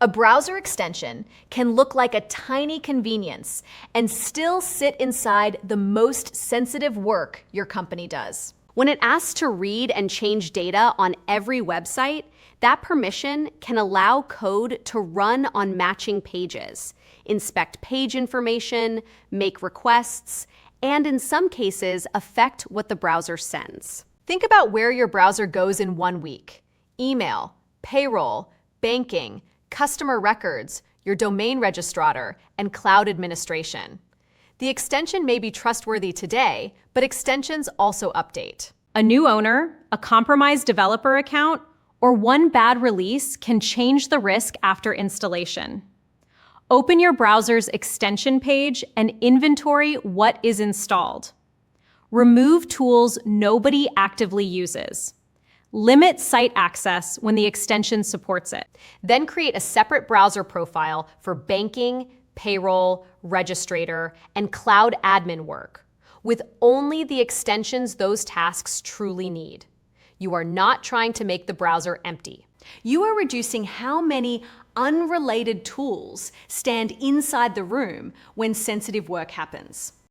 A browser extension can look like a tiny convenience and still sit inside the most sensitive work your company does. When it asks to read and change data on every website, that permission can allow code to run on matching pages, inspect page information, make requests, and in some cases, affect what the browser sends. Think about where your browser goes in 1 week: email, payroll, banking, customer records, your domain registrator, and cloud administration. The extension may be trustworthy today, but extensions also update. A new owner, a compromised developer account, or one bad release can change the risk after installation. Open your browser's extension page and inventory what is installed. Remove tools nobody actively uses. Limit site access when the extension supports it. Then create a separate browser profile for banking, payroll, registrator, and cloud admin work, with only the extensions those tasks truly need. You are not trying to make the browser empty. You are reducing how many unrelated tools stand inside the room when sensitive work happens.